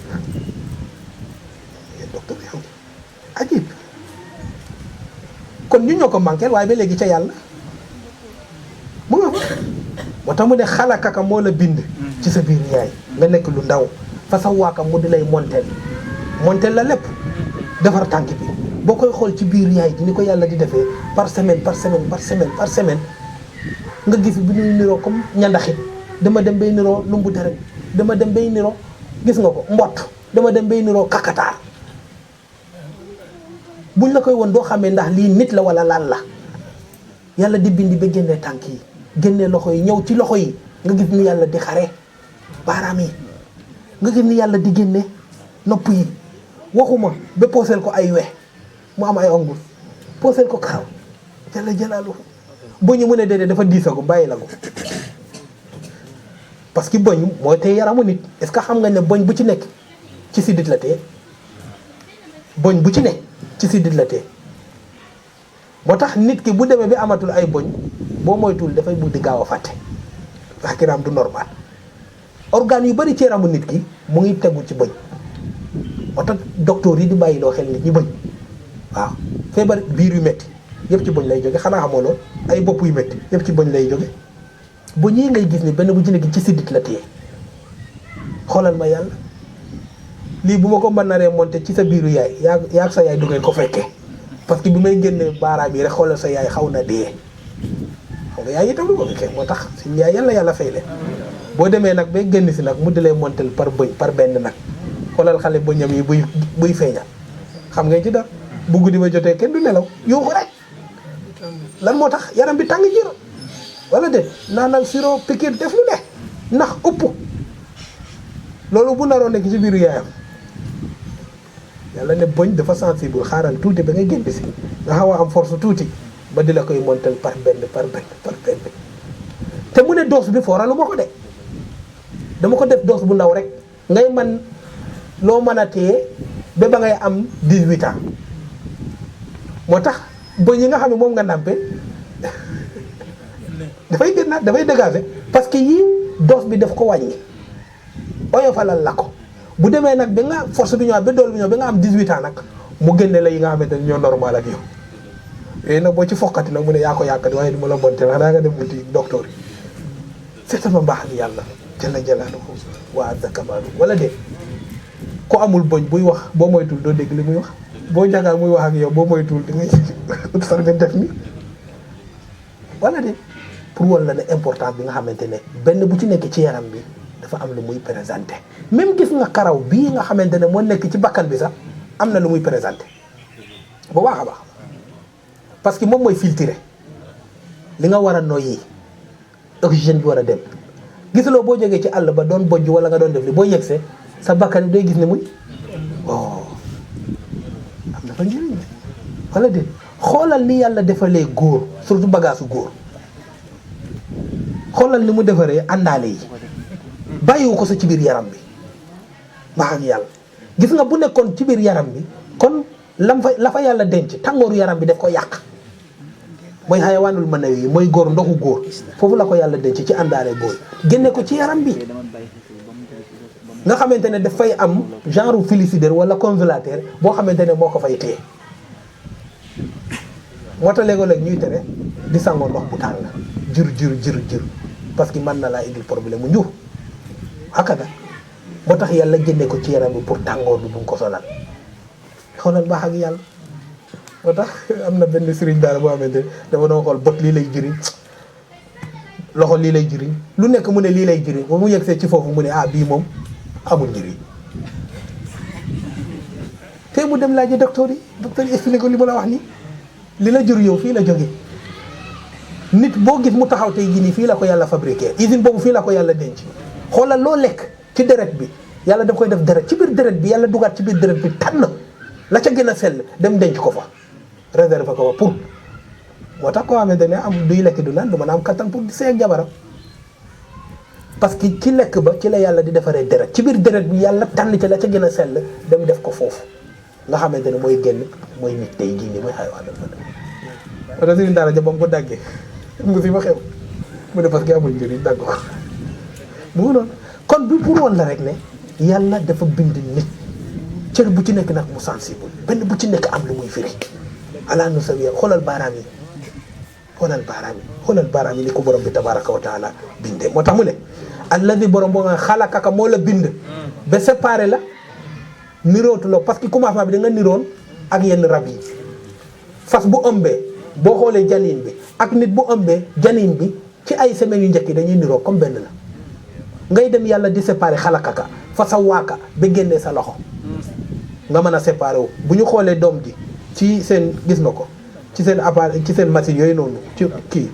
S1: docteur yi xam nga ajib kon ñu ñoo ko manqué waaye ba léegi ca yàlla mu nga fa moo tax mu ne xalakaka moo la bind ci sa biir yaay nga nekk lu ndaw fa sa waaka mu di lay montel la lépp defar tànk bi boo koy xool ci biir yaay ji ni ko yàlla di defee par semaine nga gis bi ñuy niroo comme ñandaxit dama dem bay niroo lumbu deret dama dem bay niroo gis nga ko mbott dama dem bay niroo kakataar buñ la koy woon doo xamee ndax lii nit la wala lan la yàlla di bindi ba génnee tànk yi génnee loxo yi ñëw ci loxo yi nga gis ni yàlla di xare baaraam yi nga gis ni yàlla di génne nopp yi waxuma ba pooseel ko ay we mu am ay ongul pooseel ko karaw jalla jalaaluhu boñ mu ne déedéet dafa diisagu bàyyi la ko parce que boñ mooy tey yaramu nit est-ce que xam nga ne boñ bu ci nekk ci siddit la tee boñ bu ci nekk ci siddit la tee moo tax nit ki bu demee bi amatul ay boñ boo moytuwul dafay bugg di gaaw a fàtte wax kiram du normal organes yu bari ci yaramu nit ki mu ngi tegu ci boñ moo tax docteur yi di bàyyi loo xel nit ñi boñ waaw feebar biir yu métti yëpp ci boñ lay jóge xanaa xamoo loolu ay bopp yu métti yëpp ci boñ lay jóge boñ yi ngay gis ni benn bu ci nekk ci siddit la téye xoolal ma yàlla lii bu ma ko mën naree monter ci sa biiru yaay yaa sa yaay du ngeen ko fekkee parce que bi may génne baaraam yi rek xoolal sa yaay xaw na dee xam nga yaay itam lu ko fekkee moo tax suñu yaay yàlla fay leen boo demee nag bay génn si nag mu di lay monter par benn nag xoolal xale bëñam yi buy feeñal xam nga ci dara bu guddi ba jotee kenn du nelaw yuuxu rek lan moo tax yaram bi tàng jiro wala de naanal sirop piqûre def lu ne ndax ëpp loolu bu naroon nekk ci biiru yaayam yàlla ne boñ dafa sensible xaaral tuuti ba nga génn si nga xaw a am force tuuti ba di la koy montel par benn te mu ne dose bi fooralu ma ko de dama ko def dose bu ndaw rek ngay man loo mën a téye ba ba ngay am 18 ans moo tax boñ yi nga xam ne moom nga nàmpe dafay génnaat dafay dégager parce que yii dose bi daf ko wàññi oyofalal la ko bu demee nag ba nga force bi ñëwaat ba doole bi ñëw ba nga am 18 ans nag mu génne la yi nga xamante ne ñoo normal ak yow yooyu nag boo ci fokkati nag mu ne yaa ko yàkkati waaye du ma la monté xanaa nga dem wuti docteur yi seetal ma mbaax ak yàlla jalla jalaaluhu wa azza kamaalu wala de ku amul boñ buy wax boo moytuwul doo dégg li muy wax boo jagaa muy wax ak yow boo moytuwul di ngay far nga def ni wala de pour wala ne important bi nga xamante ne benn bu ci nekk ci yaram bi dafa am lu muy présenté même gis nga karaw bii nga xamante ne moo nekk ci bakkan bi sax am na lu muy présenté bu baax a baax parce que moom mooy filtrer li nga war a noyyi oxygène bi war a dem gisuloo boo jógee ci àll ba doon bojj wala nga doon def li boo yegsee sa bakkan bi day gis ne muy oh am na fa njëriñ wala déet xoolal ni yàlla defalee góor surtout bagaasu góor xoolal ni mu defaree àndaale yi bàyyiwu ko sa ci biir yaram bi baax ak yàlla gis nga bu nekkoon ci biir yaram bi kon la fa yàlla denc tàngooru yaram bi daf ko yàq mooy xayawaanul manawi yi mooy góor ndoxu góor foofu la ko yàlla denc ci àndaale góor génne ko ci yaram bi nga xamante ne dafay am genre félicitaire wala congélateur boo xamante ne moo ko fay téye moo tax léeg-léeg ñuy tere di sangoo ndox bu tàng jur parce que mën na laa indil problème mu njur hakada moo tax yàlla génne ko ci yaram bi pour tàngoor bi bu mu ko sonal xoolal baax ak yàlla moo tax am na benn sëriñ daara boo xamante ne dafa doon xool bët lii lay jëriñ loxo lii lay jëriñ lu nekk mu ne lii lay jëriñ ba mu yegsee ci foofu mu ne bii moom amul njëriñ te mu dem laaj docteur yi expliqué ko li ma la wax nii li la jur yow fii la jóge nit boo gis mu taxaw tey jii nii fii la ko yàlla fabriqué usine boobu fii la ko yàlla denc xoolal loo lekk ci deret bi yàlla daf koy def deret ci biir deret bi yàlla dugaat ci biir deret bi tànn la ca gën a sell dem denc ko fa réserve ko fa pour moo tax koo xamante ne am duy lekk du naan du mën a am kattan pour di sëy ak jabaram parce que ci lekk ba ci la yàlla di defaree deret ci biir deret bi yàlla tànn ci la ca gën a sell dem def ko foofu nga xamante ne mooy génn mooy nit tey jii nii mooy xayawaan la fa daara ja ba mu ko daggee mu si ma xew mu ne parce que amul njëriñ dagg ko mu noonu kon bi pour woon la rek ne yàlla dafa bind nit cër bu ci nekk nag mu sensible benn bu ci nekk am lu muy firi ala nu sawiya xoolal baaraam yi xoolal baaraam yi ni ko borom bi tabaraka wa taala bindee moo tax mu ne alladi borom boo nga xalakaka moo la bind ba séparé la nirootuloo parce que commencement bi da nga niroon ak yenn rab yi fas bu ëmbee boo xoolee janiin bi ak nit bu ëmbee janiin bi ci ay semaines yu njëkk yi dañuy niroo comme benn la ngay dem yàlla di séparé xalakaka fa sa waaka ba génnee sa loxo nga mën a séparé wu bu ñu xoolee doom ji ci seen gis nga ko ci seen appareil ci seen machine yooyu noonu ci kii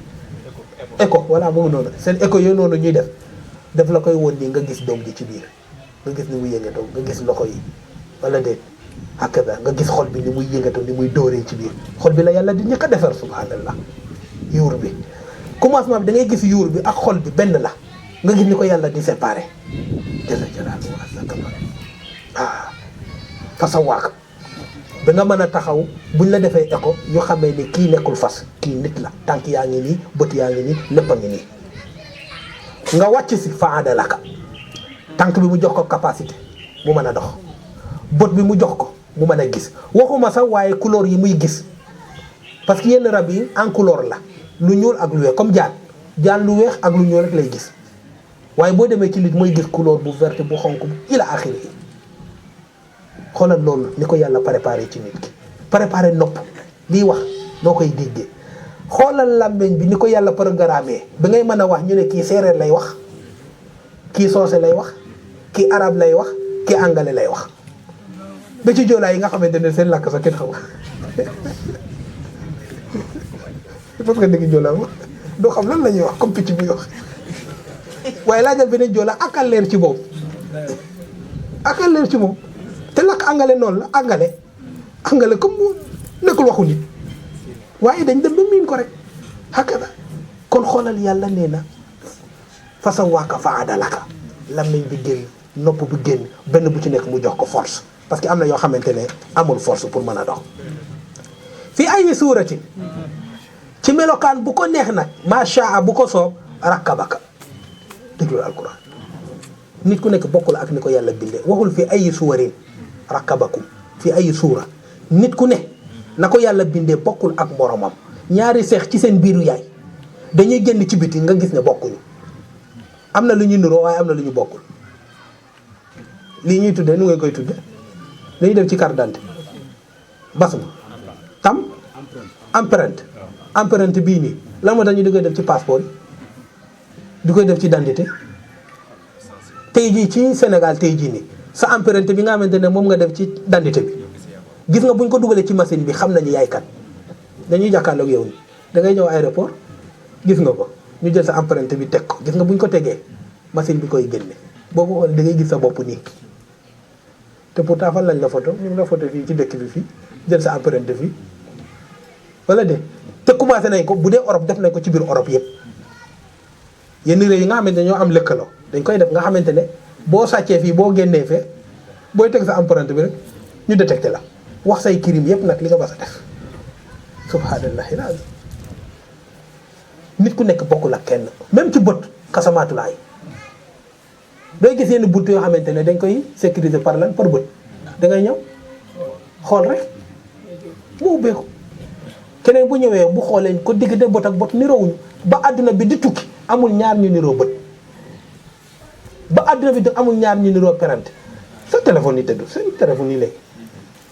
S1: écho voilà mu ngi noonu seen écho yooyu noonu ñuy def la koy woon nii nga gis doom ji ci biir nga gis ni muy yëngatoo nga gis loxo yi wala déet hakada nga gis xol bi ni muy yëngatoo ni muy dóoree ci biir xol bi la yàlla di njëkk a defar subhanallah yuur bi commencement bi da ngay gis yuur bi ak xol bi benn la nga gis ni ko yàlla di séparé jalla jalaaluhu azza kamal fa sa waak ba nga mën a taxaw buñ la defee écho ñu xamee ni kii nekkul fas kii nit la tànk yaa ngi nii bët yaa ngi nii lépp a ngi nii nga wàcc si fa adalaka tànk bi mu jox ko capacité mu mën a dox bët bi mu jox ko mu mën a gis waxuma sax waaye couleur yi muy gis parce que yenn rab yi en couleur la lu ñuul ak lu weex comme jaan lu weex ak lu ñuul rek lay gis waaye boo demee ci nit mooy gis couleur bu verte bu xonk bu ila axiri yi xoolal loolu ni ko yàlla préparé ci nit ki préparé nopp liy wax noo koy déggee xoolal làmmeñ bi ni ko yàlla programmé ba ngay mën a wax ñu ne kii séeréer lay wax kii soose lay wax kii arabe lay wax kii anglais lay wax ba ci joolaa yi nga xamante ne seen làkk sax kenn xam parce que dégg joolaa ma doo xam lan la ñuy wax comme picc bi wax waaye laajal beneen joolaa akal leer ci moom akal leer ci moom te lakk angale noonu la angale comme mu nekkul waxu nit waaye dañ dem ba miin ko rek hakada kon xoolal yàlla nee na façon waaka fa adalaka làmmiñ bi génn nopp bi génn benn bu ci nekk mu jox ko force parce que am na yoo xamante ne amul force pour mën a dox fii ay suurati ci melokaan bu ko neex nag macha bu ko soob rakkabaka déglul alquran nit ku nekk bokkul ak ni ko yàlla bindee waxul fi ay suwarin rakkabakum fi ay suura nit ku ne na ko yàlla bindee bokkul ak moromam ñaari seex ci seen biiru yaay dañuy génn ci biti nga gis ne bokkuñu am na lu ñu niroo waaye am na lu ñu bokkul lii ñuy tuddee nu ngeen koy tudde li ñuy def ci carte d'identité basma tam empreinte bii nii lan moo tax ñu di koy def ci passeport yi di koy def ci identité tey jii ci Sénégal tey jii nii sa empreinte bi nga xamante ne moom nga def ci identité bi gis nga buñ ko dugalee ci machine bi xam nañu yaay kat dañuy jàkkaarloog yow ni da ngay ñëw aéroport gis nga ko ñu jël sa empreinte bi teg ko gis nga buñ ko tegee machine bi koy génne boo ko xoolee da ngay gis sa bopp nii te pourtant fan lañ la photo ñu ngi la photo fii ci dëkk bi fii jël sa empreinte fii wala de te commencé nañ ko bu dee Europe def nañ ko ci biir Europe yëpp yenn réew yi nga xamante ne ñoo am lëkkaloo dañ koy def nga xamante ne boo sàccee fii boo génnee fee booy teg sa empreinte bi rek ñu détecté la wax say crime yëpp nag li nga mas a def subhanallahi lazim nit ku nekk bokkul ak kenn même ci bët kasamaatulaay dooy gis yenn bunt yoo xamante ne dañ koy sécuriser par lan par bët da ngay ñëw xool rek mu ubbeeku keneen bu ñëwee bu xoolee ko diggante bët ak bët niroowuñu ba àdduna bi di tukki amul ñaar ñu niroo bët ba àdduna bi di amul ñaar ñu niroo perante sa téléphone yi tëdd seen téléphone yi léegi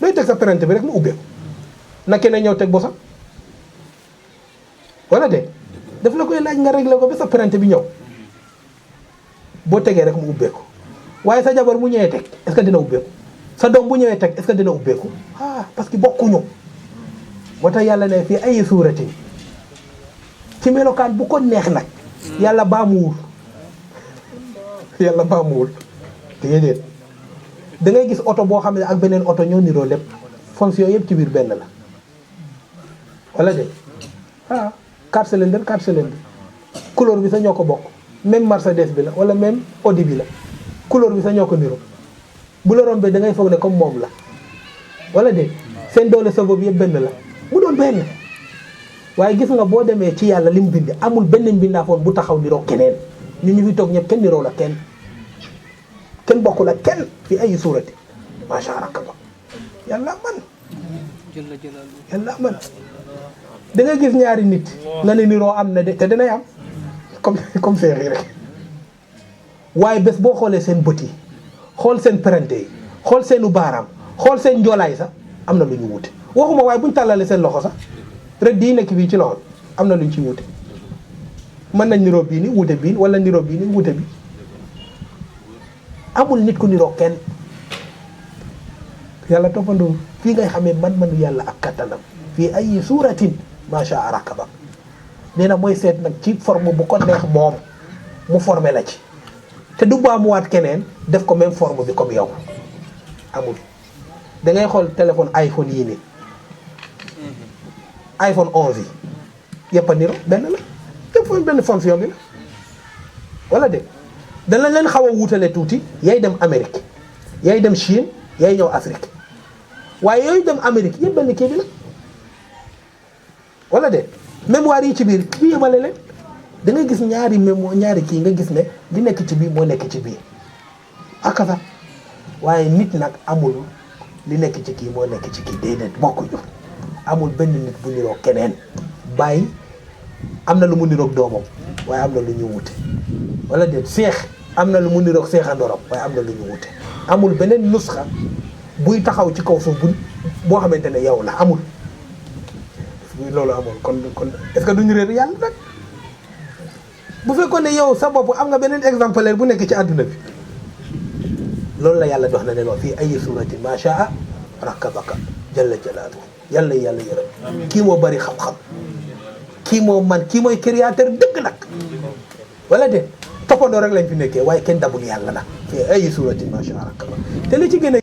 S1: dooy teg sa perante bi rek mu ubbeeku na keneen ñëw teg bosam wala de daf la koy laaj nga réglé ko ba sa perante bi ñëw boo tegee rek mu ubbeeku waaye sa jabar bu ñëwee teg est-ce que dina ubbeeku sa doom bu ñëwee teg est-ce que dina ubbeeku parce que bokkuñu moo tax yàlla ne fii ay suuratin ci melokaan bu ko neex nag yàlla baamuwul déedéet da ngay gis oto boo xam ne ak beneen oto ñoo niroo lépp fonction yëpp ci biir benn la wala de 4 cylindres couleur bi sa ñoo ko bokk même Mercedes bi la wala même Audi bi la couleur bi sa ñoo ko niroo bu la rombee da ngay foog ne comme moom la wala de seen doole sa bopp yëpp benn la mu doon benn waaye gis nga boo demee ci yàlla li mu bind amul benn mbindaafoon bu taxaw niroo keneen ñu fi toog ñëpp kenn niroo la kenn bokkul ak kenn fi ay suurati macha allah yàlla man da nga gis ñaari nit nga ne niroo am na de te danay am comme seex yi rek waaye bés boo xoolee seen bët yi xool seen perante yi xool seenu baaraam xool seen njoolaay sax am na lu ñu wute waxuma waaye buñ tàllalee seen loxo sax rek di nekk bii ci loxo am na lu ñu ci wute mën nañ niroo bii ni wute bii wala niroo bii ni wute bi amul nit ku niroo kenn yàlla toppandoo fii ngay xamee man-manu yàlla ak kattanam fii ay suuratin macha allah rakaba nee na mooy seet nag ci forme bu ko neex moom mu formé la ci te du baamuwaat keneen def ko même forme bi comme yow amul da ngay xool téléphone iPhone yii nii iPhone 11 yi yëpp a niro benn la yëpp benn fonction bi la wala de dana leen xaw a wuutale tuuti yaay dem Amérique yaay dem Chine yaay ñëw Afrique waaye yooyu dem Amérique yëpp benn kii bi la wala de mémoire yi ci biir bi yemale leen da ngay gis ñaari mémoire ñaari kii nga gis ne li nekk ci biir moo nekk ci biir akasa waaye nit nag amul li nekk ci kii moo nekk ci kii déedéet bokkuñu amul benn nit bu niroo keneen bàyyi am na lu mu niroog doomam waaye am na lu ñu wute wala déet seex am na lu mu niroog seexandorom waaye am na lu ñu wute amul beneen nusxa buy taxaw ci kaw suuf boo xamante ne yow la amul loolu amul kon est-ce que duñu réer yàlla nag bu fekkoon ne yow sa bopp am nga beneen exemplaire bu nekk ci àdduna bi loolu la yàlla dox na ne fii ay surati ma shaa rakkabaka jalla jalaalu yàlla yërëm kii moo bari xam-xam kii moo man kii mooy créateur dëgg nag wala de toppandoo rek lañ fi nekkee waaye kenn dabul yàlla nag fii ay surati ma shaa rakkabaka te li ci gën a